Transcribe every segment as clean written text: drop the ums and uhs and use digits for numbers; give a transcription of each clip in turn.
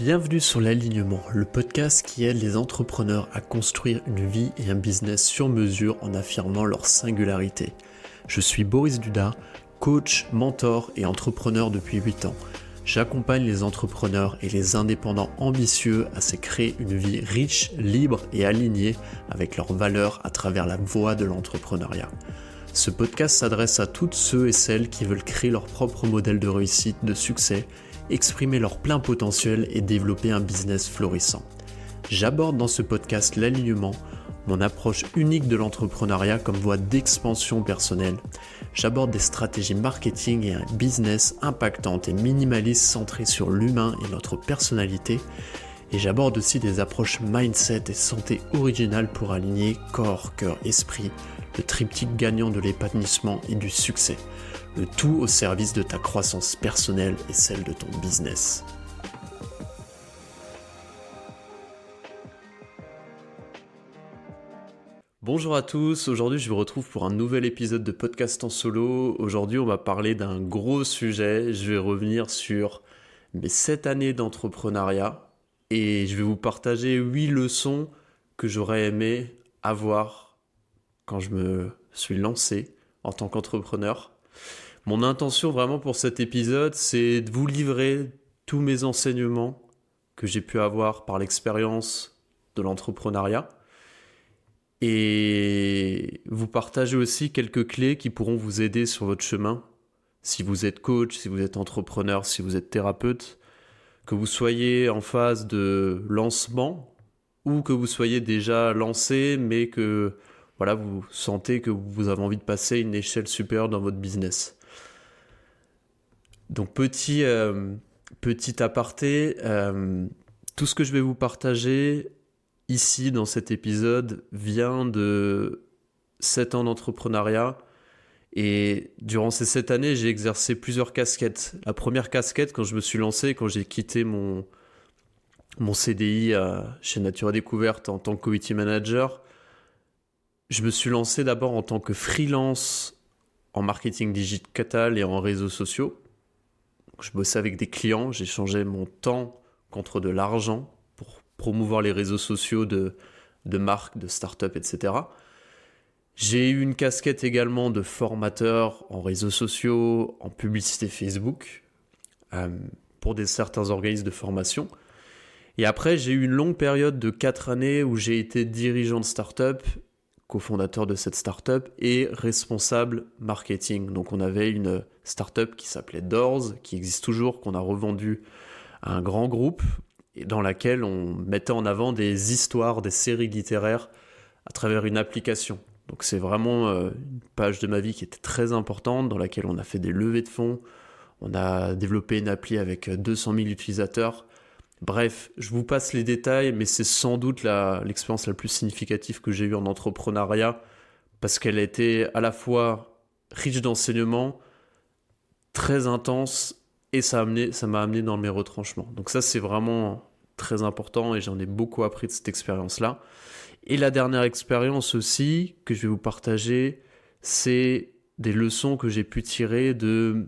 Bienvenue sur l'Alignement, le podcast qui aide les entrepreneurs à construire une vie et un business sur mesure en affirmant leur singularité. Je suis Boris Duda, coach, mentor et entrepreneur depuis 8 ans. J'accompagne les entrepreneurs et les indépendants ambitieux à se créer une vie riche, libre et alignée avec leurs valeurs à travers la voie de l'entrepreneuriat. Ce podcast s'adresse à toutes ceux et celles qui veulent créer leur propre modèle de réussite, de succès, exprimer leur plein potentiel et développer un business florissant. J'aborde dans ce podcast l'alignement, mon approche unique de l'entrepreneuriat comme voie d'expansion personnelle. J'aborde des stratégies marketing et un business impactantes et minimalistes centrées sur l'humain et notre personnalité. Et j'aborde aussi des approches mindset et santé originales pour aligner corps, cœur, esprit, le triptyque gagnant de l'épanouissement et du succès. Le tout au service de ta croissance personnelle et celle de ton business. Bonjour à tous, aujourd'hui je vous retrouve pour un nouvel épisode de podcast en solo. Aujourd'hui on va parler d'un gros sujet, je vais revenir sur mes 7 années d'entrepreneuriat et je vais vous partager 8 leçons que j'aurais aimé avoir quand je me suis lancé en tant qu'entrepreneur. Mon intention vraiment pour cet épisode, c'est de vous livrer tous mes enseignements que j'ai pu avoir par l'expérience de l'entrepreneuriat et vous partager aussi quelques clés qui pourront vous aider sur votre chemin. Si vous êtes coach, si vous êtes entrepreneur, si vous êtes thérapeute, que vous soyez en phase de lancement ou que vous soyez déjà lancé mais que voilà, vous sentez que vous avez envie de passer une échelle supérieure dans votre business. Donc petit aparté, tout ce que je vais vous partager ici dans cet épisode vient de 7 ans d'entrepreneuriat et durant ces 7 années j'ai exercé plusieurs casquettes. La première casquette quand je me suis lancé, quand j'ai quitté mon CDI chez Nature et Découverte en tant que community manager, je me suis lancé d'abord en tant que freelance en marketing digital et en réseaux sociaux. Je bossais avec des clients, j'échangeais mon temps contre de l'argent pour promouvoir les réseaux sociaux de marques, de startups, etc. J'ai eu une casquette également de formateur en réseaux sociaux, en publicité Facebook, pour certains organismes de formation. Et après, j'ai eu une longue période de 4 années où j'ai été dirigeant de startup, cofondateur de cette startup et responsable marketing. Donc on avait une startup qui s'appelait Doors, qui existe toujours, qu'on a revendu à un grand groupe et dans laquelle on mettait en avant des histoires, des séries littéraires à travers une application. Donc c'est vraiment une page de ma vie qui était très importante, dans laquelle on a fait des levées de fonds, on a développé une appli avec 200 000 utilisateurs. Bref, je vous passe les détails, mais c'est sans doute l'expérience la plus significative que j'ai eue en entrepreneuriat, parce qu'elle a été à la fois riche d'enseignements, très intense, et ça m'a amené dans mes retranchements. Donc ça, c'est vraiment très important, et j'en ai beaucoup appris de cette expérience-là. Et la dernière expérience aussi, que je vais vous partager, c'est des leçons que j'ai pu tirer de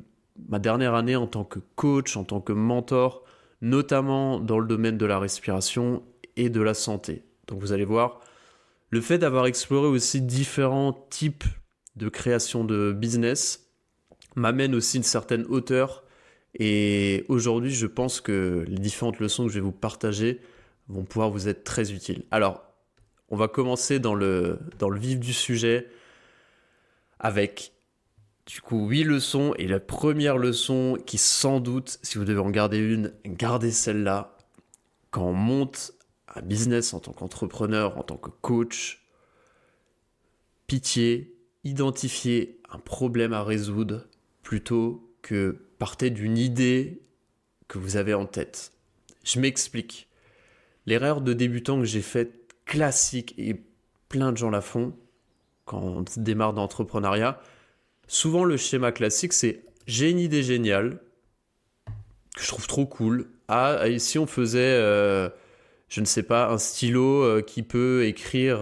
ma dernière année en tant que coach, en tant que mentor, notamment dans le domaine de la respiration et de la santé. Donc vous allez voir, le fait d'avoir exploré aussi différents types de création de business m'amène aussi une certaine hauteur et aujourd'hui je pense que les différentes leçons que je vais vous partager vont pouvoir vous être très utiles. Alors, on va commencer dans le vif du sujet avec du coup 8 leçons et la première leçon qui sans doute, si vous devez en garder une, gardez celle-là. Quand on monte un business en tant qu'entrepreneur, en tant que coach, pitié, identifiez un problème à résoudre plutôt que partez d'une idée que vous avez en tête. Je m'explique. L'erreur de débutant que j'ai faite, classique, et plein de gens la font quand on démarre dans l'entrepreneuriat, souvent, le schéma classique, c'est j'ai une idée géniale que je trouve trop cool. Ah, et si on faisait, je ne sais pas, un stylo qui peut écrire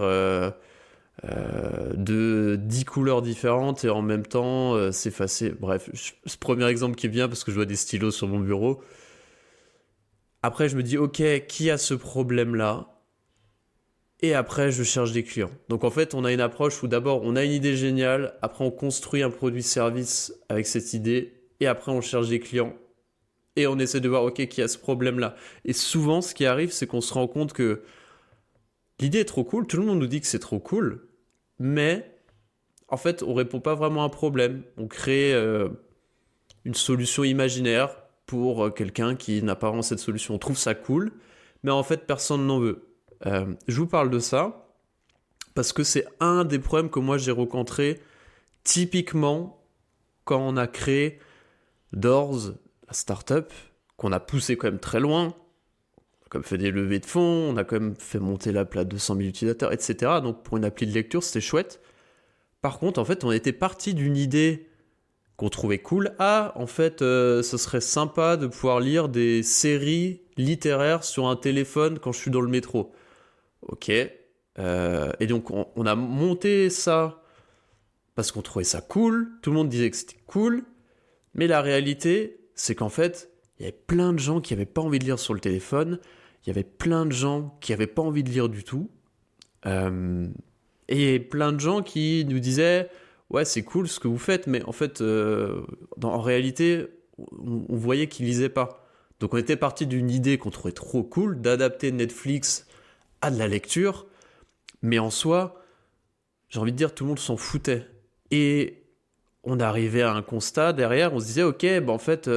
de 10 couleurs différentes et en même temps s'effacer. Bref, ce premier exemple qui vient parce que je vois des stylos sur mon bureau. Après, je me dis, ok, qui a ce problème-là? Et après, je cherche des clients. Donc en fait, on a une approche où d'abord, on a une idée géniale, après on construit un produit-service avec cette idée, et après on cherche des clients. Et on essaie de voir, ok, qui a ce problème-là. Et souvent, ce qui arrive, c'est qu'on se rend compte que l'idée est trop cool, tout le monde nous dit que c'est trop cool, mais en fait, on répond pas vraiment à un problème. On crée une solution imaginaire pour quelqu'un qui n'a pas vraiment cette solution. On trouve ça cool, mais en fait, personne n'en veut. Je vous parle de ça parce que c'est un des problèmes que moi j'ai rencontré typiquement quand on a créé Doors, la startup, qu'on a poussé quand même très loin. On a quand même fait des levées de fonds, on a quand même fait monter l'appli à 200 000 utilisateurs, etc. Donc pour une appli de lecture, c'était chouette. Par contre, en fait, on était parti d'une idée qu'on trouvait cool. Ah, en fait, ce serait sympa de pouvoir lire des séries littéraires sur un téléphone quand je suis dans le métro. Ok. Et donc, on a monté ça parce qu'on trouvait ça cool. Tout le monde disait que c'était cool. Mais la réalité, c'est qu'en fait, il y avait plein de gens qui n'avaient pas envie de lire sur le téléphone. Il y avait plein de gens qui n'avaient pas envie de lire du tout. Et plein de gens qui nous disaient ouais, c'est cool ce que vous faites, mais en fait, en réalité, on voyait qu'ils lisaient pas. Donc on était parti d'une idée qu'on trouvait trop cool, d'adapter Netflix à de la lecture, mais en soi, j'ai envie de dire, tout le monde s'en foutait. Et on arrivait à un constat derrière, on se disait, ok, en fait,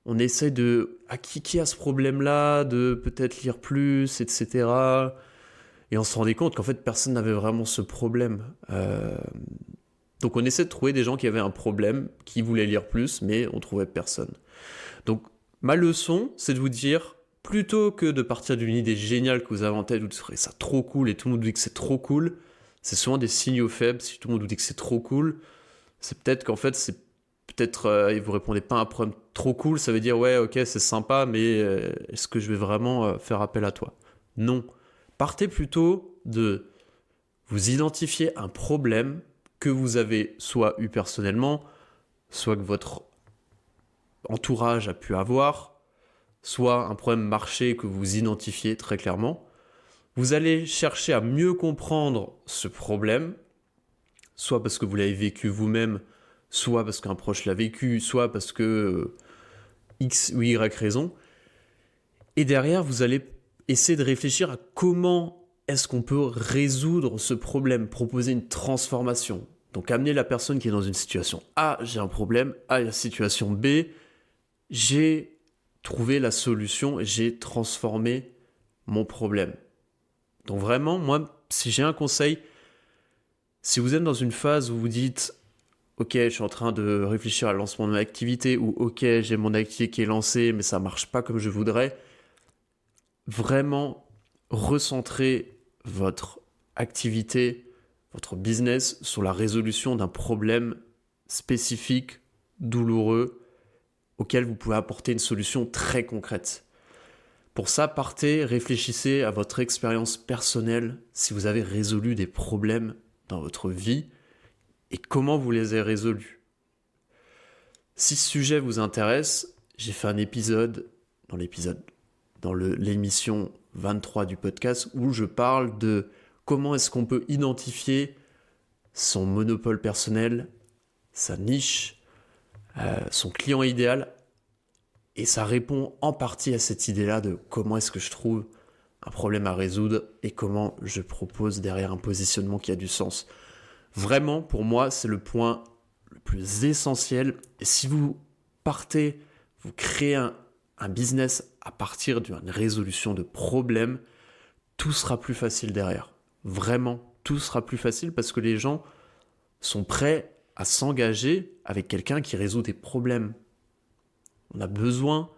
on essaie de... qui a ce problème-là, de peut-être lire plus, etc. Et on se rendait compte qu'en fait, personne n'avait vraiment ce problème. Donc on essaie de trouver des gens qui avaient un problème, qui voulaient lire plus, mais on trouvait personne. Donc ma leçon, c'est de vous dire, plutôt que de partir d'une idée géniale que vous avez en tête, vous trouvez ça trop cool et tout le monde vous dit que c'est trop cool, c'est souvent des signaux faibles. Si tout le monde vous dit que c'est trop cool, c'est peut-être qu'en fait, et vous répondez pas à un problème trop cool, ça veut dire ouais, ok, c'est sympa, mais est-ce que je vais vraiment faire appel à toi? Non. Partez plutôt de vous identifier un problème que vous avez soit eu personnellement, soit que votre entourage a pu avoir, soit un problème marché que vous identifiez très clairement. Vous allez chercher à mieux comprendre ce problème, soit parce que vous l'avez vécu vous-même, soit parce qu'un proche l'a vécu, soit parce que X ou Y raison. Et derrière, vous allez essayer de réfléchir à comment est-ce qu'on peut résoudre ce problème, proposer une transformation. Donc amener la personne qui est dans une situation A, j'ai un problème, à la situation B, j'ai trouvé la solution et j'ai transformé mon problème. Donc vraiment, moi, si j'ai un conseil, si vous êtes dans une phase où vous dites ok, je suis en train de réfléchir à le lancement de mon activité, ou ok, j'ai mon activité qui est lancée, mais ça marche pas comme je voudrais, vraiment recentrer votre activité, votre business sur la résolution d'un problème spécifique, douloureux, auquel vous pouvez apporter une solution très concrète. Pour ça, partez, réfléchissez à votre expérience personnelle, si vous avez résolu des problèmes dans votre vie et comment vous les avez résolus. Si ce sujet vous intéresse, j'ai fait un épisode dans l'émission 23 du podcast où je parle de comment est-ce qu'on peut identifier son monopole personnel, sa niche, son client idéal. Et ça répond en partie à cette idée-là de comment est-ce que je trouve un problème à résoudre et comment je propose derrière un positionnement qui a du sens. Vraiment, pour moi, c'est le point le plus essentiel. Et si vous partez, vous créez un business à partir d'une résolution de problèmes, tout sera plus facile derrière. Vraiment, tout sera plus facile parce que les gens sont prêts à s'engager avec quelqu'un qui résout des problèmes. On a besoin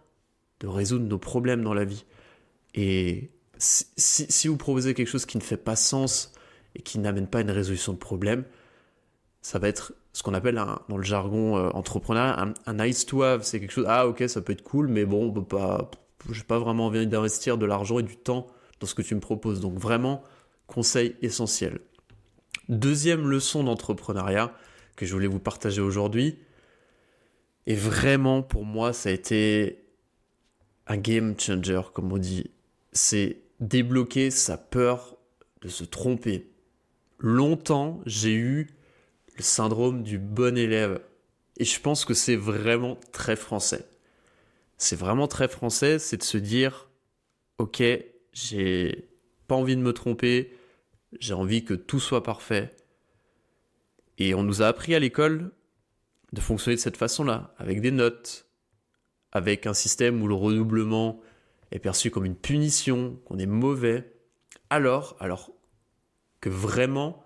de résoudre nos problèmes dans la vie. Et si vous proposez quelque chose qui ne fait pas sens et qui n'amène pas à une résolution de problème, ça va être ce qu'on appelle dans le jargon entrepreneurial un nice to have. C'est quelque chose, ok, ça peut être cool, mais bon, j'ai pas vraiment envie d'investir de l'argent et du temps dans ce que tu me proposes. Donc vraiment, conseil essentiel. Deuxième leçon d'entrepreneuriat que je voulais vous partager aujourd'hui, et vraiment pour moi ça a été un game changer, comme on dit. C'est débloquer sa peur de se tromper. Longtemps, j'ai eu le syndrome du bon élève. Et je pense que c'est vraiment très français. C'est vraiment très français, c'est de se dire, ok, j'ai pas envie de me tromper, j'ai envie que tout soit parfait. Et on nous a appris à l'école de fonctionner de cette façon-là, avec des notes, avec un système où le redoublement est perçu comme une punition, qu'on est mauvais, alors que vraiment,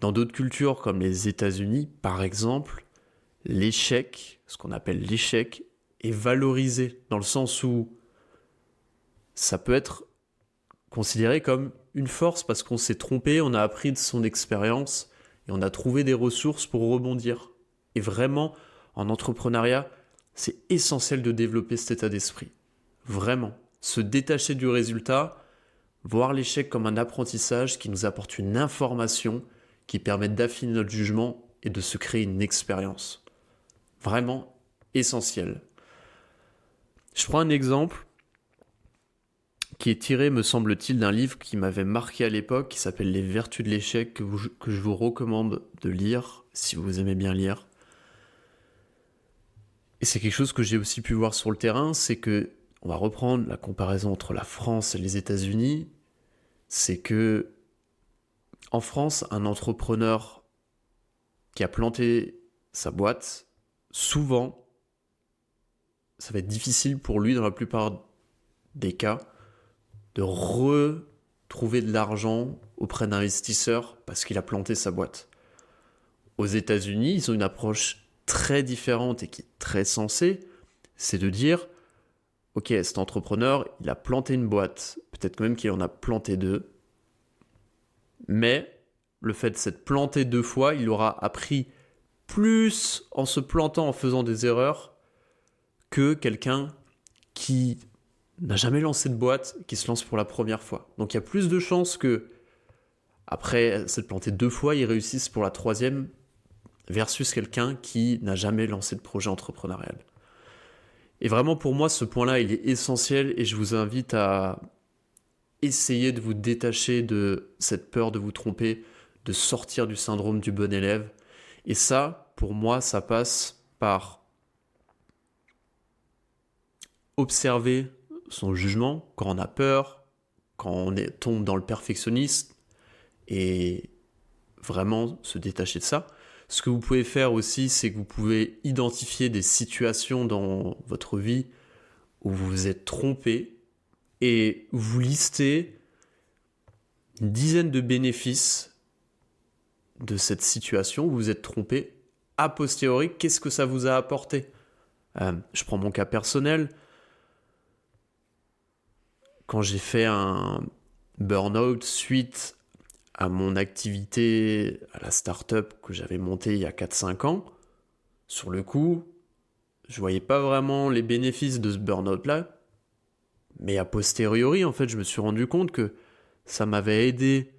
dans d'autres cultures comme les États-Unis, par exemple, l'échec, ce qu'on appelle l'échec, est valorisé dans le sens où ça peut être considéré comme une force parce qu'on s'est trompé, on a appris de son expérience et on a trouvé des ressources pour rebondir. Et vraiment, en entrepreneuriat, c'est essentiel de développer cet état d'esprit. Vraiment. Se détacher du résultat, voir l'échec comme un apprentissage qui nous apporte une information qui permet d'affiner notre jugement et de se créer une expérience. Vraiment essentiel. Je prends un exemple qui est tiré, me semble-t-il, d'un livre qui m'avait marqué à l'époque, qui s'appelle Les Vertus de l'échec, que je vous recommande de lire, si vous aimez bien lire. Et c'est quelque chose que j'ai aussi pu voir sur le terrain, c'est que, on va reprendre la comparaison entre la France et les États-Unis, c'est que, en France, un entrepreneur qui a planté sa boîte, souvent, ça va être difficile pour lui, dans la plupart des cas, de retrouver de l'argent auprès d'investisseurs parce qu'il a planté sa boîte. Aux États-Unis, ils ont une approche très différente et qui est très sensée, c'est de dire, ok, cet entrepreneur, il a planté une boîte, peut-être même qu'il en a planté deux, mais le fait de s'être planté 2 fois, il aura appris plus en se plantant, en faisant des erreurs, que quelqu'un qui n'a jamais lancé de boîte, qui se lance pour la première fois. Donc il y a plus de chances que, après s'être planté 2 fois, il réussisse pour la troisième, versus quelqu'un qui n'a jamais lancé de projet entrepreneurial. Et vraiment pour moi, ce point-là, il est essentiel et je vous invite à essayer de vous détacher de cette peur de vous tromper, de sortir du syndrome du bon élève. Et ça, pour moi, ça passe par observer son jugement quand on a peur, quand on tombe dans le perfectionnisme et vraiment se détacher de ça. Ce que vous pouvez faire aussi, c'est que vous pouvez identifier des situations dans votre vie où vous vous êtes trompé et vous listez une dizaine de bénéfices de cette situation où vous vous êtes trompé. A posteriori, qu'est-ce que ça vous a apporté ? Je prends mon cas personnel. Quand j'ai fait un burn-out suite à mon activité, à la start-up que j'avais montée il y a 4-5 ans, sur le coup, je voyais pas vraiment les bénéfices de ce burn-out-là, mais a posteriori, en fait, je me suis rendu compte que ça m'avait aidé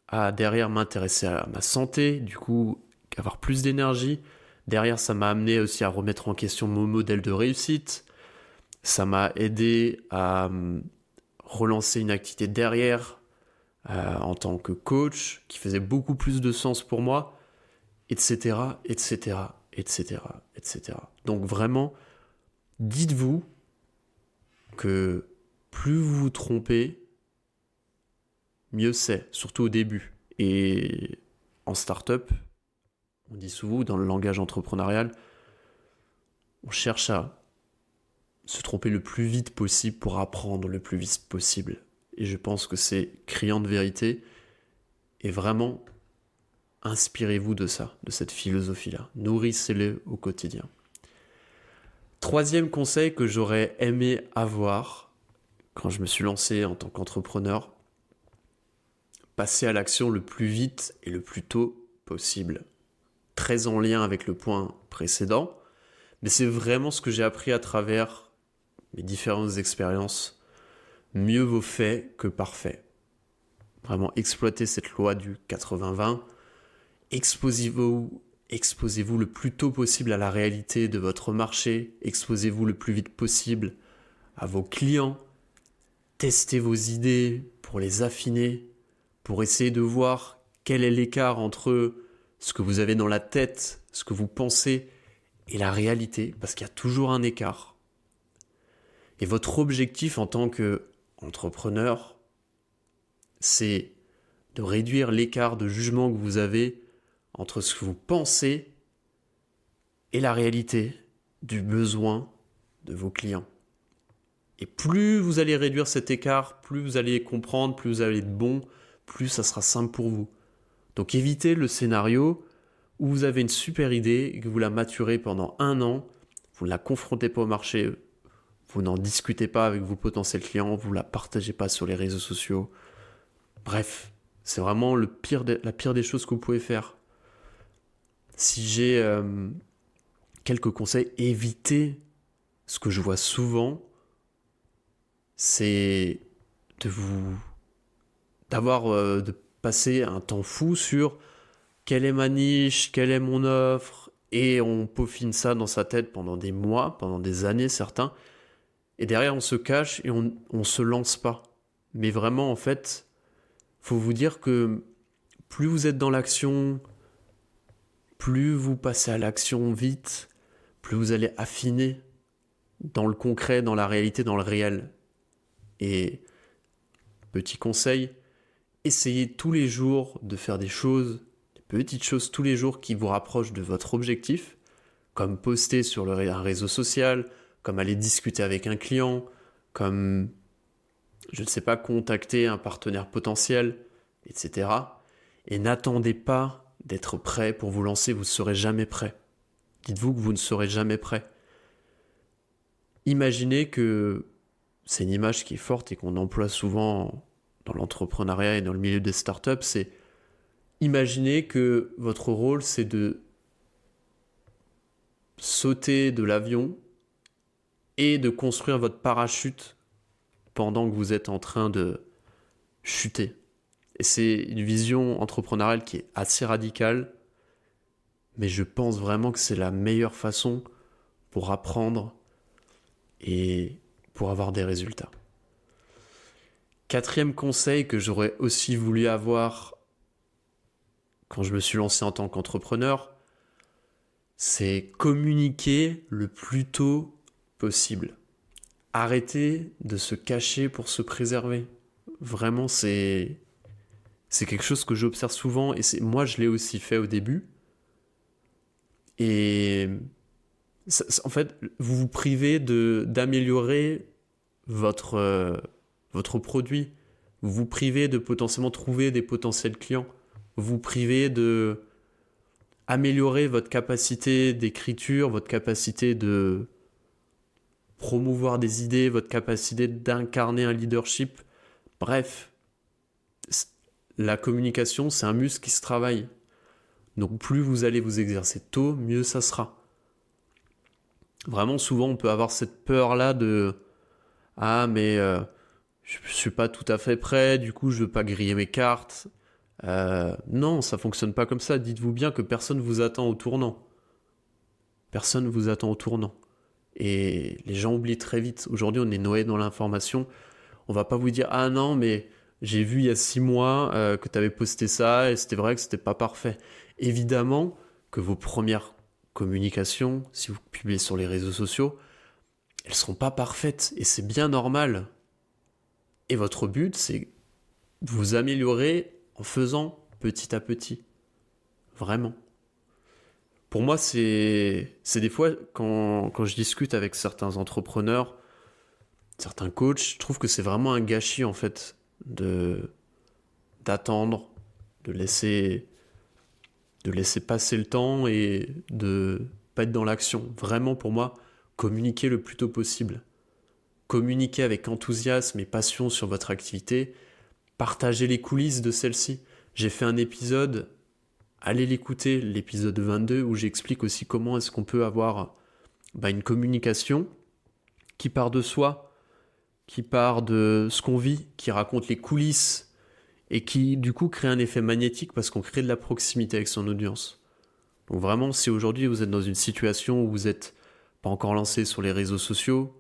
à derrière m'intéresser à ma santé, du coup, avoir plus d'énergie. Derrière, ça m'a amené aussi à remettre en question mon modèle de réussite. Ça m'a aidé à relancer une activité derrière en tant que coach qui faisait beaucoup plus de sens pour moi, etc., etc., etc., etc. Donc vraiment, dites-vous que plus vous vous trompez, mieux c'est, surtout au début. Et en start-up, on dit souvent dans le langage entrepreneurial, on cherche à se tromper le plus vite possible pour apprendre le plus vite possible. Et je pense que c'est criant de vérité. Et vraiment, inspirez-vous de ça, de cette philosophie-là. Nourrissez-le au quotidien. Troisième conseil que j'aurais aimé avoir quand je me suis lancé en tant qu'entrepreneur, passer à l'action le plus vite et le plus tôt possible. Très en lien avec le point précédent, mais c'est vraiment ce que j'ai appris à travers mes différentes expériences. Mieux vaut fait que parfait. Vraiment exploiter cette loi du 80-20. Exposez-vous exposez-vous le plus tôt possible à la réalité de votre marché, exposez-vous le plus vite possible à vos clients, testez vos idées pour les affiner, pour essayer de voir quel est l'écart entre ce que vous avez dans la tête, ce que vous pensez et la réalité, parce qu'il y a toujours un écart. Et votre objectif en tant qu'entrepreneur, c'est de réduire l'écart de jugement que vous avez entre ce que vous pensez et la réalité du besoin de vos clients. Et plus vous allez réduire cet écart, plus vous allez comprendre, plus vous allez être bon, plus ça sera simple pour vous. Donc évitez le scénario où vous avez une super idée et que vous la maturez pendant 1 an, vous ne la confrontez pas au marché, vous n'en discutez pas avec vos potentiels clients, vous ne la partagez pas sur les réseaux sociaux. Bref, c'est vraiment la pire des choses que vous pouvez faire. Si j'ai quelques conseils, évitez ce que je vois souvent, c'est de passer un temps fou sur quelle est ma niche, quelle est mon offre, et on peaufine ça dans sa tête pendant des mois, pendant des années certains, et derrière on se cache et on se lance pas. Mais vraiment en fait, faut vous dire que plus vous êtes dans l'action, plus vous passez à l'action vite, plus vous allez affiner dans le concret, dans la réalité, dans le réel. Et petit conseil, essayez tous les jours de faire des petites choses tous les jours qui vous rapprochent de votre objectif, comme poster sur un réseau social, comme aller discuter avec un client, comme, je ne sais pas, contacter un partenaire potentiel, etc. Et n'attendez pas d'être prêt pour vous lancer, vous ne serez jamais prêt. Dites-vous que vous ne serez jamais prêt. Imaginez que, c'est une image qui est forte et qu'on emploie souvent dans l'entrepreneuriat et dans le milieu des startups, c'est imaginez que votre rôle, c'est de sauter de l'avion et de construire votre parachute pendant que vous êtes en train de chuter. Et c'est une vision entrepreneuriale qui est assez radicale, mais je pense vraiment que c'est la meilleure façon pour apprendre et pour avoir des résultats. 4e conseil que j'aurais aussi voulu avoir quand je me suis lancé en tant qu'entrepreneur, c'est communiquer le plus tôt possible. Arrêtez de se cacher pour se préserver. Vraiment, c'est quelque chose que j'observe souvent et moi je l'ai aussi fait au début. Et en fait, vous vous privez d'améliorer votre produit. Vous vous privez de potentiellement trouver des potentiels clients. Vous vous privez de améliorer votre capacité d'écriture, votre capacité de promouvoir des idées, votre capacité d'incarner un leadership. Bref, la communication, c'est un muscle qui se travaille. Donc plus vous allez vous exercer tôt, mieux ça sera. Vraiment, souvent, on peut avoir cette peur-là de « Ah, mais je ne suis pas tout à fait prêt, du coup, je ne veux pas griller mes cartes. » Non, ça ne fonctionne pas comme ça. Dites-vous bien que personne ne vous attend au tournant. Personne ne vous attend au tournant. Et les gens oublient très vite. Aujourd'hui, on est noyé dans l'information. On ne va pas vous dire « Ah non, mais j'ai vu il y a 6 mois que tu avais posté ça et c'était vrai que ce n'était pas parfait. » Évidemment que vos premières communications, si vous publiez sur les réseaux sociaux, elles ne seront pas parfaites et c'est bien normal. Et votre but, c'est de vous améliorer en faisant petit à petit. Vraiment. Pour moi, c'est des fois, quand je discute avec certains entrepreneurs, certains coachs, je trouve que c'est vraiment un gâchis, en fait, d'attendre, de laisser passer le temps et de pas être dans l'action. Vraiment, pour moi, communiquez le plus tôt possible. Communiquez avec enthousiasme et passion sur votre activité. Partagez les coulisses de celle-ci. J'ai fait un épisode, allez l'écouter, l'épisode 22, où j'explique aussi comment est-ce qu'on peut avoir une communication qui part de soi, qui part de ce qu'on vit, qui raconte les coulisses et qui, du coup, crée un effet magnétique parce qu'on crée de la proximité avec son audience. Donc vraiment, si aujourd'hui vous êtes dans une situation où vous n'êtes pas encore lancé sur les réseaux sociaux,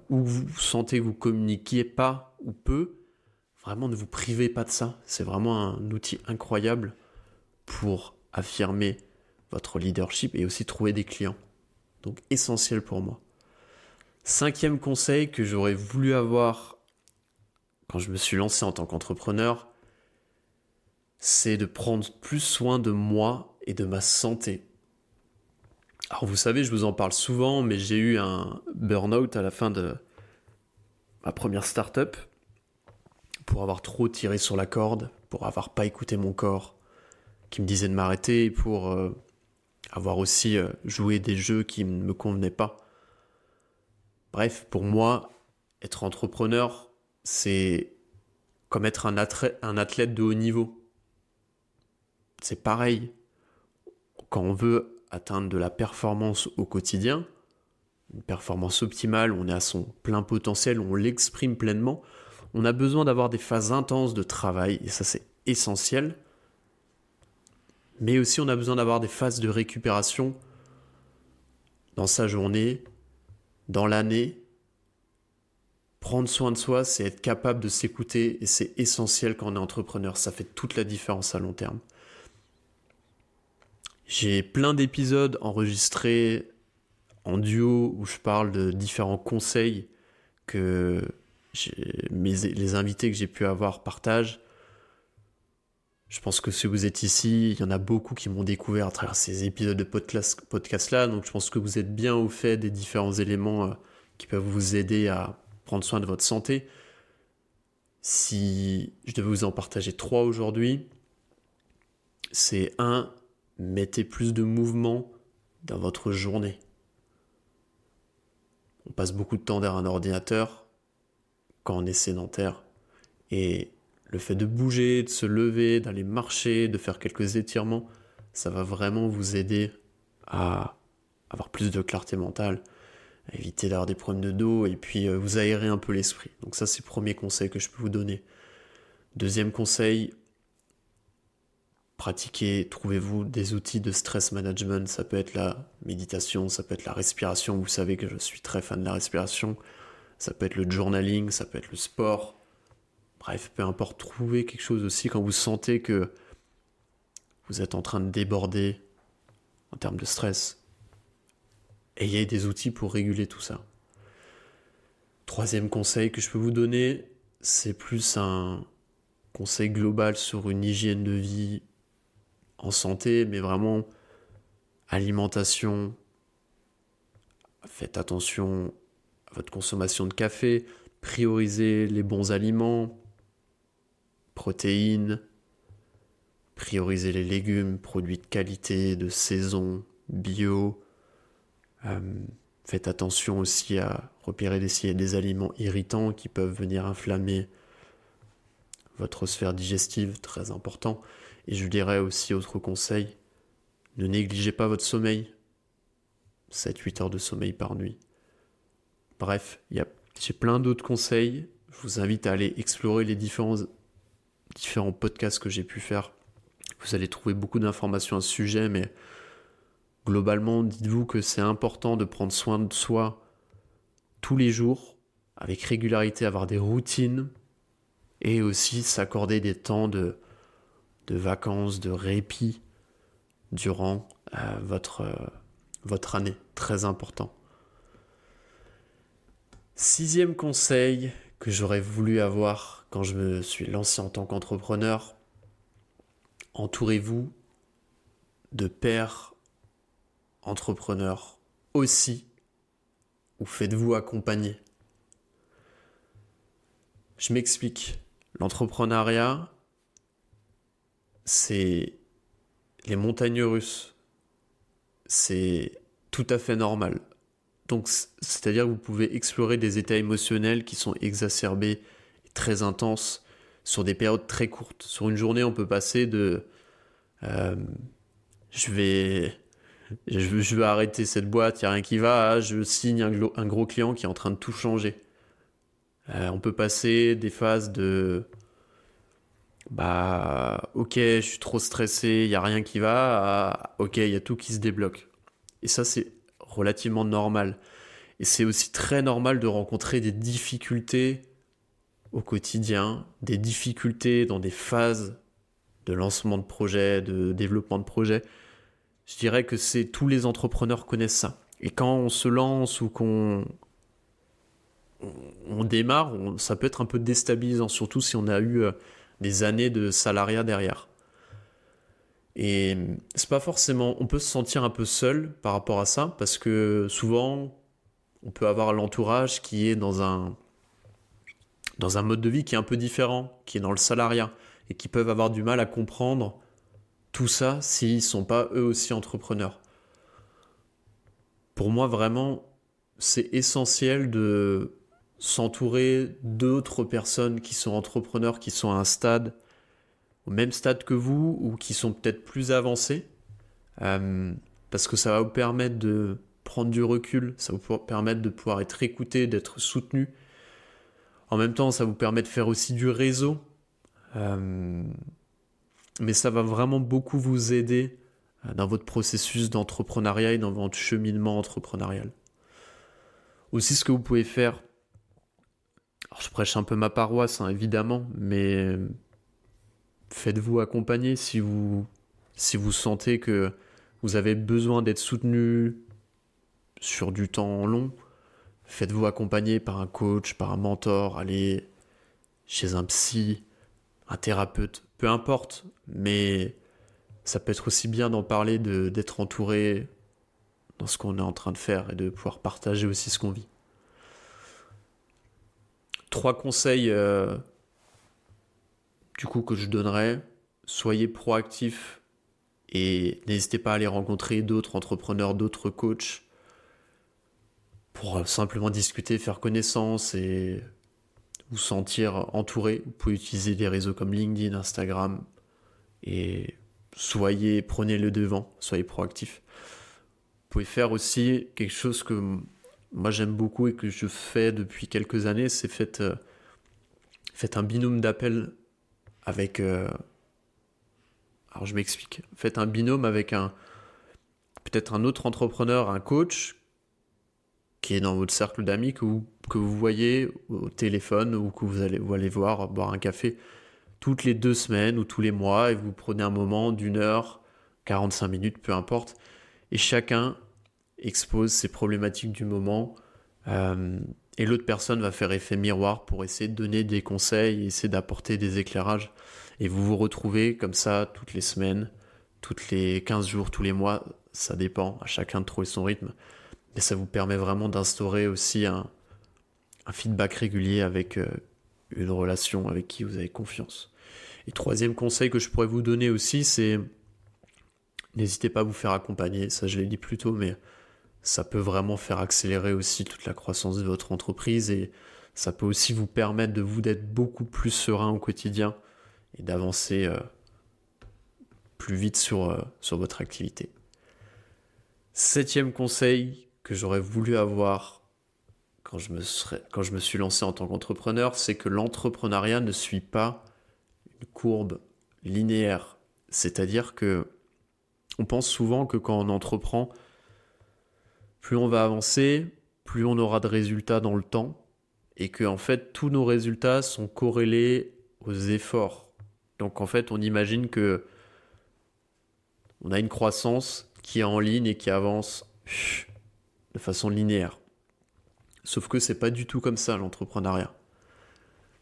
où vous sentez que vous communiquiez pas ou peu, vraiment ne vous privez pas de ça. C'est vraiment un outil incroyable pour affirmer votre leadership et aussi trouver des clients. Donc essentiel pour moi. 5e conseil que j'aurais voulu avoir quand je me suis lancé en tant qu'entrepreneur, c'est de prendre plus soin de moi et de ma santé. Alors vous savez, je vous en parle souvent, mais j'ai eu un burn-out à la fin de ma première start-up pour avoir trop tiré sur la corde, pour avoir pas écouté mon corps qui me disait de m'arrêter, pour avoir aussi joué des jeux qui ne me convenaient pas. Bref, pour moi, être entrepreneur, c'est comme être un athlète de haut niveau. C'est pareil. Quand on veut atteindre de la performance au quotidien, une performance optimale, on est à son plein potentiel, on l'exprime pleinement, on a besoin d'avoir des phases intenses de travail, et ça c'est essentiel. Mais aussi on a besoin d'avoir des phases de récupération dans sa journée, dans l'année. Prendre soin de soi, c'est être capable de s'écouter et c'est essentiel quand on est entrepreneur. Ça fait toute la différence à long terme. J'ai plein d'épisodes enregistrés en duo où je parle de différents conseils que les invités que j'ai pu avoir partagent. Je pense que si vous êtes ici, il y en a beaucoup qui m'ont découvert à travers ces épisodes de podcast-là. Donc je pense que vous êtes bien au fait des différents éléments qui peuvent vous aider à prendre soin de votre santé. Si je devais vous en partager 3 aujourd'hui, c'est 1, mettez plus de mouvement dans votre journée. On passe beaucoup de temps derrière un ordinateur quand on est sédentaire. Et le fait de bouger, de se lever, d'aller marcher, de faire quelques étirements, ça va vraiment vous aider à avoir plus de clarté mentale, à éviter d'avoir des problèmes de dos et puis vous aérer un peu l'esprit. Donc ça, c'est le premier conseil que je peux vous donner. 2e conseil, pratiquez, trouvez-vous des outils de stress management. Ça peut être la méditation, ça peut être la respiration. Vous savez que je suis très fan de la respiration. Ça peut être le journaling, ça peut être le sport. Bref, peu importe, trouvez quelque chose aussi quand vous sentez que vous êtes en train de déborder en termes de stress. Ayez des outils pour réguler tout ça. 3e conseil que je peux vous donner, c'est plus un conseil global sur une hygiène de vie en santé, mais vraiment alimentation. Faites attention à votre consommation de café, priorisez les bons aliments, protéines, priorisez les légumes, produits de qualité, de saison, bio. Faites attention aussi à repérer des aliments irritants qui peuvent venir inflammer votre sphère digestive, très important. Et je dirais aussi, autre conseil, ne négligez pas votre sommeil. 7-8 heures de sommeil par nuit. Bref, j'ai plein d'autres conseils. Je vous invite à aller explorer les différents podcasts que j'ai pu faire. Vous allez trouver beaucoup d'informations à ce sujet, mais globalement, dites-vous que c'est important de prendre soin de soi tous les jours, avec régularité, avoir des routines, et aussi s'accorder des temps de vacances, de répit durant votre année. Très important. 6e conseil que j'aurais voulu avoir quand je me suis lancé en tant qu'entrepreneur, entourez-vous de pairs entrepreneurs aussi, ou faites-vous accompagner. Je m'explique. L'entrepreneuriat, c'est les montagnes russes. C'est tout à fait normal. Donc, c'est-à-dire que vous pouvez explorer des états émotionnels qui sont exacerbés et très intenses sur des périodes très courtes. Sur une journée, on peut passer de je veux arrêter cette boîte, il n'y a rien qui va, je signe un gros client qui est en train de tout changer. On peut passer des phases de bah ok, je suis trop stressé, il y a rien qui va, ok, il y a tout qui se débloque. Et ça, c'est relativement normal. Et c'est aussi très normal de rencontrer des difficultés au quotidien, des difficultés dans des phases de lancement de projet, de développement de projet. Je dirais que c'est tous les entrepreneurs connaissent ça. Et quand on se lance ou qu'on démarre, ça peut être un peu déstabilisant, surtout si on a eu des années de salariat derrière. Et c'est pas forcément, on peut se sentir un peu seul par rapport à ça, parce que souvent, on peut avoir l'entourage qui est dans un mode de vie qui est un peu différent, qui est dans le salariat, et qui peuvent avoir du mal à comprendre tout ça s'ils ne sont pas eux aussi entrepreneurs. Pour moi, vraiment, c'est essentiel de s'entourer d'autres personnes qui sont entrepreneurs, qui sont à un stade, au même stade que vous, ou qui sont peut-être plus avancés, parce que ça va vous permettre de prendre du recul, ça va vous permettre de pouvoir être écouté, d'être soutenu. En même temps, ça vous permet de faire aussi du réseau, mais ça va vraiment beaucoup vous aider dans votre processus d'entrepreneuriat et dans votre cheminement entrepreneurial. Aussi, ce que vous pouvez faire, alors je prêche un peu ma paroisse, hein, évidemment, mais faites-vous accompagner si vous sentez que vous avez besoin d'être soutenu sur du temps long. Faites-vous accompagner par un coach, par un mentor, allez chez un psy, un thérapeute, peu importe, mais ça peut être aussi bien d'en parler, d'être entouré dans ce qu'on est en train de faire et de pouvoir partager aussi ce qu'on vit. 3 conseils du coup que je donnerais. Soyez proactif et n'hésitez pas à aller rencontrer d'autres entrepreneurs, d'autres coachs pour simplement discuter, faire connaissance et vous sentir entouré. Vous pouvez utiliser des réseaux comme LinkedIn, Instagram et prenez le devant, soyez proactif. Vous pouvez faire aussi quelque chose que moi j'aime beaucoup et que je fais depuis quelques années, c'est faites un binôme d'appel avec... alors je m'explique. Faites un binôme avec peut-être un autre entrepreneur, un coach, qui est dans votre cercle d'amis, que vous voyez au téléphone ou que vous allez voir, boire un café toutes les 2 semaines ou tous les mois, et vous prenez un moment d'1 heure, 45 minutes, peu importe, et chacun expose ses problématiques du moment, et l'autre personne va faire effet miroir pour essayer de donner des conseils, essayer d'apporter des éclairages, et vous vous retrouvez comme ça toutes les semaines, toutes les 15 jours, tous les mois, ça dépend, à chacun de trouver son rythme, mais ça vous permet vraiment d'instaurer aussi un feedback régulier avec une relation avec qui vous avez confiance. Et 3e conseil que je pourrais vous donner aussi, c'est n'hésitez pas à vous faire accompagner, ça je l'ai dit plus tôt, mais ça peut vraiment faire accélérer aussi toute la croissance de votre entreprise et ça peut aussi vous permettre d'être beaucoup plus serein au quotidien et d'avancer plus vite sur votre activité. 7e conseil que j'aurais voulu avoir quand je me suis lancé en tant qu'entrepreneur, c'est que l'entrepreneuriat ne suit pas une courbe linéaire. C'est-à-dire que on pense souvent que quand on entreprend, plus on va avancer, plus on aura de résultats dans le temps, et que en fait tous nos résultats sont corrélés aux efforts. Donc en fait on imagine que on a une croissance qui est en ligne et qui avance de façon linéaire. Sauf que c'est pas du tout comme ça l'entrepreneuriat.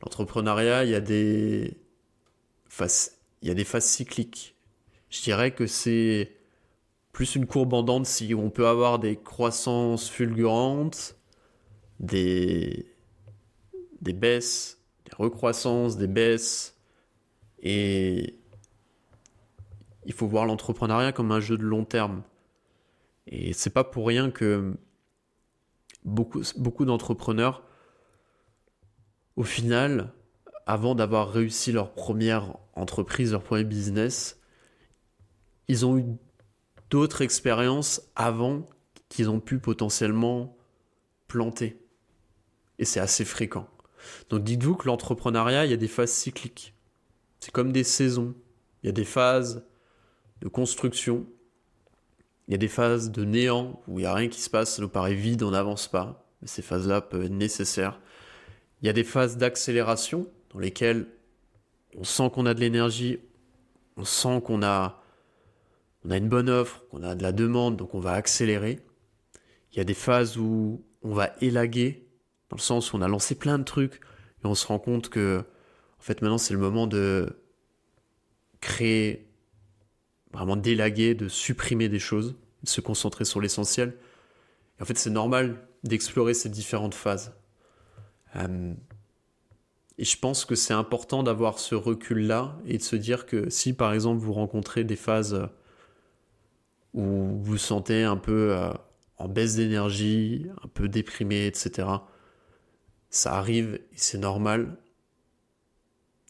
L'entrepreneuriat, il y a des phases cycliques. Je dirais que c'est plus une courbe en dents de scie où on peut avoir des croissances fulgurantes, des baisses, des recroissances, des baisses. Et il faut voir l'entrepreneuriat comme un jeu de long terme. Et c'est pas pour rien que beaucoup d'entrepreneurs, au final, avant d'avoir réussi leur première entreprise, leur premier business, ils ont eu d'autres expériences avant qu'ils ont pu potentiellement planter. Et c'est assez fréquent. Donc dites-vous que l'entrepreneuriat, il y a des phases cycliques. C'est comme des saisons. Il y a des phases de construction, il y a des phases de néant où il n'y a rien qui se passe, ça nous paraît vide, on n'avance pas. Mais ces phases-là peuvent être nécessaires. Il y a des phases d'accélération dans lesquelles on sent qu'on a de l'énergie, on sent qu'on a une bonne offre, qu'on a de la demande, donc on va accélérer. Il y a des phases où on va élaguer, dans le sens où on a lancé plein de trucs et on se rend compte que, en fait, maintenant c'est le moment de créer, vraiment d'élaguer, de supprimer des choses, de se concentrer sur l'essentiel. Et en fait, c'est normal d'explorer ces différentes phases. Et je pense que c'est important d'avoir ce recul-là et de se dire que si, par exemple, vous rencontrez des phases où vous vous sentez un peu en baisse d'énergie, un peu déprimé, etc., ça arrive et c'est normal.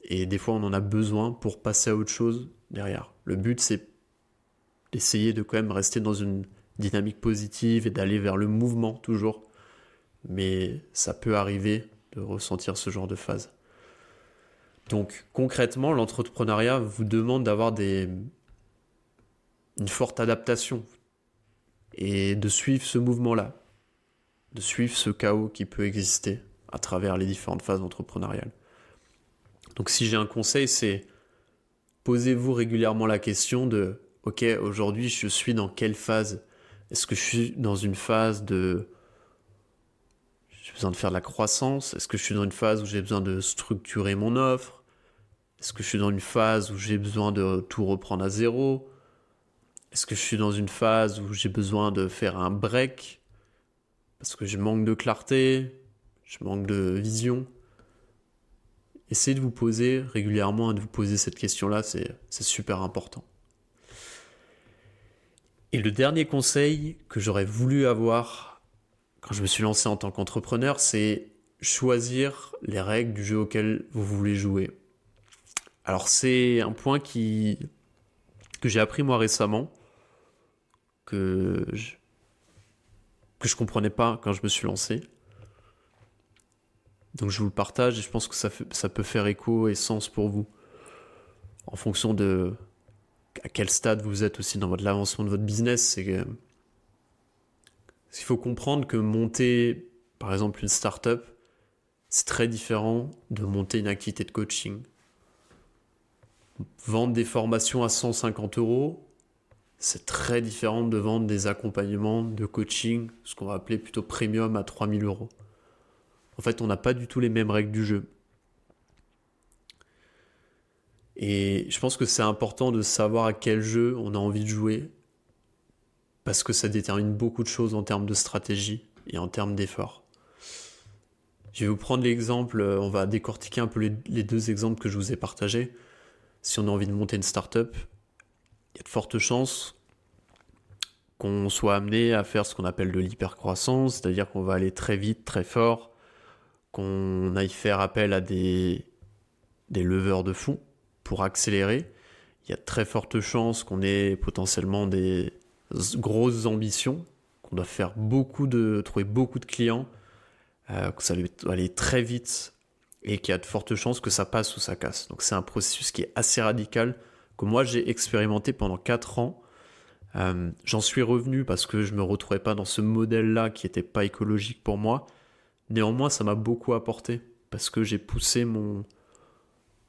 Et des fois, on en a besoin pour passer à autre chose derrière. Le but, c'est d'essayer de quand même rester dans une dynamique positive et d'aller vers le mouvement toujours. Mais ça peut arriver de ressentir ce genre de phase. Donc concrètement, l'entrepreneuriat vous demande d'avoir une forte adaptation et de suivre ce mouvement-là, de suivre ce chaos qui peut exister à travers les différentes phases entrepreneuriales. Donc si j'ai un conseil, c'est posez-vous régulièrement la question de « Ok, aujourd'hui, je suis dans quelle phase ? Est-ce que je suis dans une phase de... J'ai besoin de faire de la croissance ? Est-ce que je suis dans une phase où j'ai besoin de structurer mon offre ? Est-ce que je suis dans une phase où j'ai besoin de tout reprendre à zéro ? Est-ce que je suis dans une phase où j'ai besoin de faire un break parce que je manque de clarté, je manque de vision ? Essayez de vous poser régulièrement et de vous poser cette question-là, c'est super important. Et le dernier conseil que j'aurais voulu avoir quand je me suis lancé en tant qu'entrepreneur, c'est choisir les règles du jeu auquel vous voulez jouer. Alors c'est un point que j'ai appris moi récemment, que je comprenais pas quand je me suis lancé. Donc je vous le partage et je pense que ça peut faire écho et sens pour vous, en fonction de à quel stade vous êtes aussi dans l'avancement de votre business. C'est qu'il faut comprendre que monter, par exemple, une startup, c'est très différent de monter une activité de coaching. Vendre des formations à 150 €, c'est très différent de vendre des accompagnements de coaching, ce qu'on va appeler plutôt premium à 3000 €. En fait, on n'a pas du tout les mêmes règles du jeu. Et je pense que c'est important de savoir à quel jeu on a envie de jouer, parce que ça détermine beaucoup de choses en termes de stratégie et en termes d'effort. Je vais vous prendre l'exemple, on va décortiquer un peu les deux exemples que je vous ai partagés. Si on a envie de monter une startup, il y a de fortes chances qu'on soit amené à faire ce qu'on appelle de l'hypercroissance, c'est-à-dire qu'on va aller très vite, très fort, qu'on aille faire appel à des leveurs de fonds pour accélérer. Il y a de très fortes chances qu'on ait potentiellement des grosses ambitions, qu'on doit faire trouver beaucoup de clients, que ça doit aller très vite et qu'il y a de fortes chances que ça passe ou ça casse. Donc c'est un processus qui est assez radical, que moi j'ai expérimenté pendant 4 ans. J'en suis revenu parce que je ne me retrouvais pas dans ce modèle-là qui n'était pas écologique pour moi. Néanmoins, ça m'a beaucoup apporté parce que j'ai poussé mon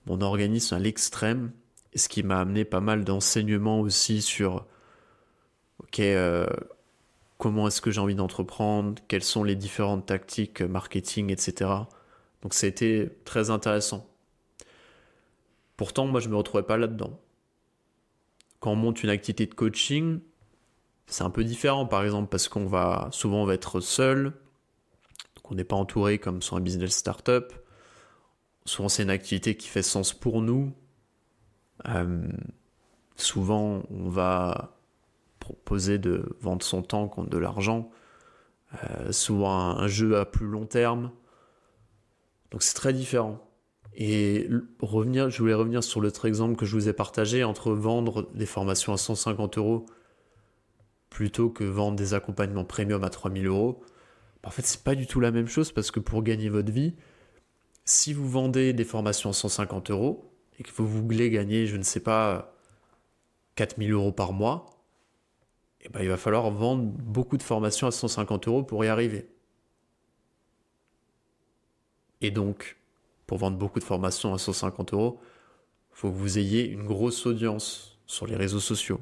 organisme à l'extrême, et ce qui m'a amené pas mal d'enseignements aussi sur comment est-ce que j'ai envie d'entreprendre, quelles sont les différentes tactiques marketing, etc. Donc ça a été très intéressant. Pourtant, moi, je ne me retrouvais pas là-dedans. Quand on monte une activité de coaching, c'est un peu différent, par exemple, parce souvent on va être seul, donc on n'est pas entouré comme sur un business startup. Souvent, c'est une activité qui fait sens pour nous. Souvent, on va proposer de vendre son temps contre de l'argent. Souvent, un jeu à plus long terme. Donc, c'est très différent. Et je voulais revenir sur l'autre exemple que je vous ai partagé, entre vendre des formations à 150 € plutôt que vendre des accompagnements premium à 3000 €. En fait, c'est pas du tout la même chose, parce que pour gagner votre vie, si vous vendez des formations à 150 €, et que vous voulez gagner, je ne sais pas, 4 000 € par mois, eh ben, il va falloir vendre beaucoup de formations à 150 € pour y arriver. Et donc, pour vendre beaucoup de formations à 150 €, il faut que vous ayez une grosse audience sur les réseaux sociaux.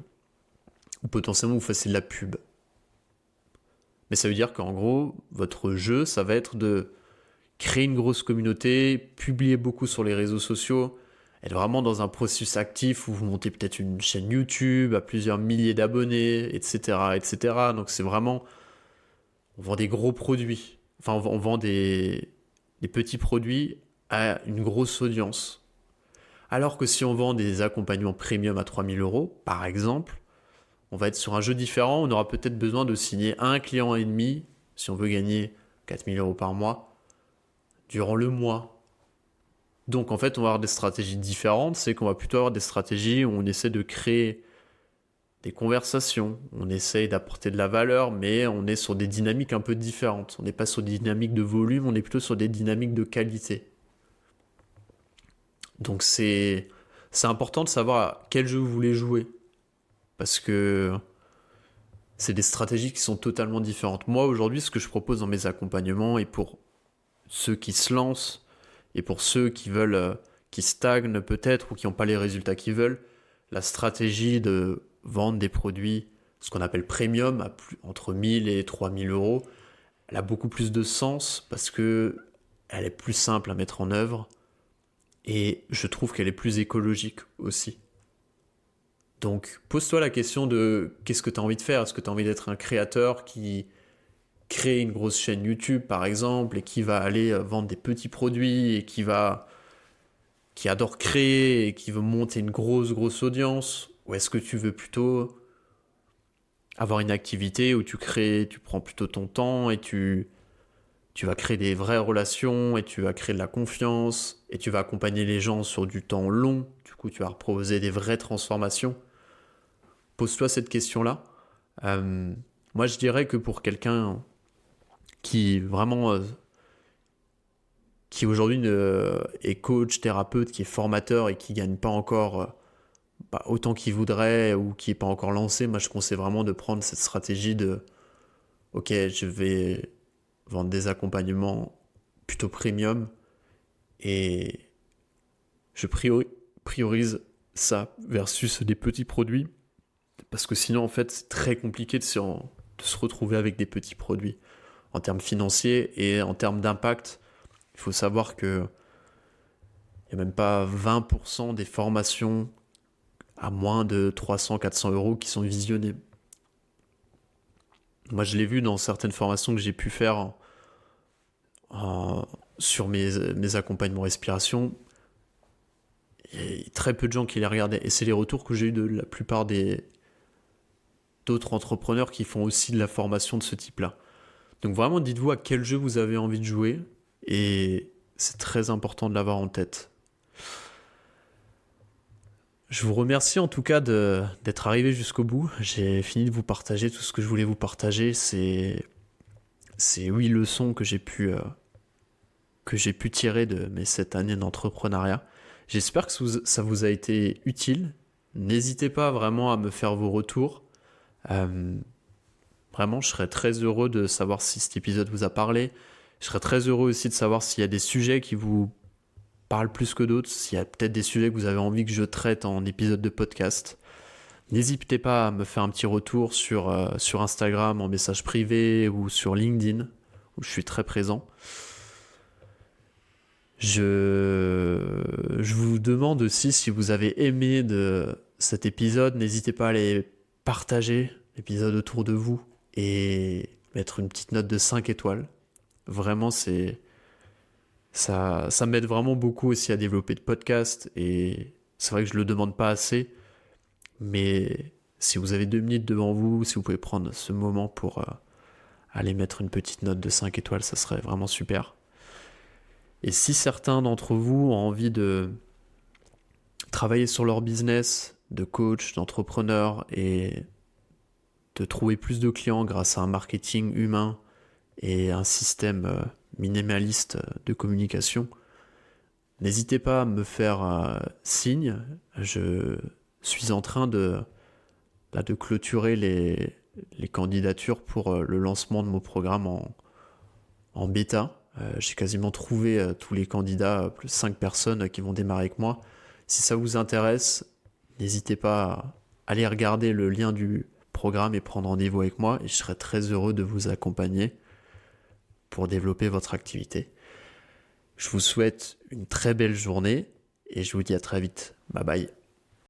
Ou potentiellement vous fassiez de la pub. Mais ça veut dire qu'en gros, votre jeu, ça va être de créer une grosse communauté, publier beaucoup sur les réseaux sociaux, être vraiment dans un processus actif où vous montez peut-être une chaîne YouTube à plusieurs milliers d'abonnés, etc., etc. Donc c'est vraiment, on vend des gros produits. Enfin, on vend des petits produits à une grosse audience. Alors que si on vend des accompagnements premium à 3 000 €, par exemple, on va être sur un jeu différent. On aura peut-être besoin de signer un client et demi, si on veut gagner 4 000 € par mois, durant le mois. Donc en fait, on va avoir des stratégies différentes. C'est qu'on va plutôt avoir des stratégies où on essaie de créer des conversations, on essaie d'apporter de la valeur, mais on est sur des dynamiques un peu différentes. On n'est pas sur des dynamiques de volume, on est plutôt sur des dynamiques de qualité. Donc c'est important de savoir à quel jeu vous voulez jouer. Parce que c'est des stratégies qui sont totalement différentes. Moi, aujourd'hui, ce que je propose dans mes accompagnements, et pour ceux qui se lancent, et pour ceux qui veulent, qui stagnent peut-être, ou qui n'ont pas les résultats qu'ils veulent, la stratégie de vendre des produits, ce qu'on appelle premium, entre 1 000 et 3 000 €, elle a beaucoup plus de sens parce que elle est plus simple à mettre en œuvre, et je trouve qu'elle est plus écologique aussi. Donc, pose-toi la question de qu'est-ce que tu as envie de faire. Est-ce que tu as envie d'être un créateur qui crée une grosse chaîne YouTube, par exemple, et qui va aller vendre des petits produits, et qui adore créer, et qui veut monter une grosse audience? Ou est-ce que tu veux plutôt avoir une activité où tu prends plutôt ton temps, et tu vas créer des vraies relations, et tu vas créer de la confiance, et tu vas accompagner les gens sur du temps long. Du coup, tu vas proposer des vraies transformations. Pose-toi cette question-là. Moi, je dirais que pour quelqu'un qui vraiment, qui aujourd'hui est coach, thérapeute, qui est formateur et qui gagne pas encore autant qu'il voudrait, ou qui est pas encore lancé, moi, je conseille vraiment de prendre cette stratégie de ok, je vais vendre des accompagnements plutôt premium, et je priorise ça versus des petits produits. Parce que sinon, en fait, c'est très compliqué de se retrouver avec des petits produits. En termes financiers et en termes d'impact, il faut savoir qu'il n'y a même pas 20% des formations à moins de 300-400 € qui sont visionnées. Moi, je l'ai vu dans certaines formations que j'ai pu faire sur mes accompagnements respiration. Il y a très peu de gens qui les regardaient. Et c'est les retours que j'ai eu de la plupart d'autres entrepreneurs qui font aussi de la formation de ce type-là. Donc vraiment, dites-vous à quel jeu vous avez envie de jouer, et c'est très important de l'avoir en tête. Je vous remercie en tout cas d'être arrivé jusqu'au bout. J'ai fini de vous partager tout ce que je voulais vous partager. C'est 8 leçons que j'ai pu tirer de mes 7 années d'entrepreneuriat. J'espère que ça vous a été utile. N'hésitez pas vraiment à me faire vos retours. Vraiment, je serais très heureux de savoir si cet épisode vous a parlé. Je serais très heureux aussi de savoir s'il y a des sujets qui vous parlent plus que d'autres, s'il y a peut-être des sujets que vous avez envie que je traite en épisode de podcast. N'hésitez pas à me faire un petit retour sur Instagram, en message privé, ou sur LinkedIn, où je suis très présent. Je vous demande aussi, si vous avez aimé de cet épisode, n'hésitez pas à aller partager l'épisode autour de vous et mettre une petite note de 5 étoiles. Vraiment, ça m'aide vraiment beaucoup aussi à développer de podcasts, et c'est vrai que je le demande pas assez, mais si vous avez 2 minutes devant vous, si vous pouvez prendre ce moment pour aller mettre une petite note de 5 étoiles, ça serait vraiment super. Et si certains d'entre vous ont envie de travailler sur leur business de coach, d'entrepreneur, et de trouver plus de clients grâce à un marketing humain et un système minimaliste de communication, N'hésitez pas à me faire signe. Je suis en train de clôturer les candidatures pour le lancement de mon programme en bêta. J'ai quasiment trouvé tous les candidats, plus 5 personnes qui vont démarrer avec moi. Si ça vous intéresse, n'hésitez pas à aller regarder le lien du programme et prendre rendez-vous avec moi. Et je serai très heureux de vous accompagner pour développer votre activité. Je vous souhaite une très belle journée et je vous dis à très vite. Bye bye.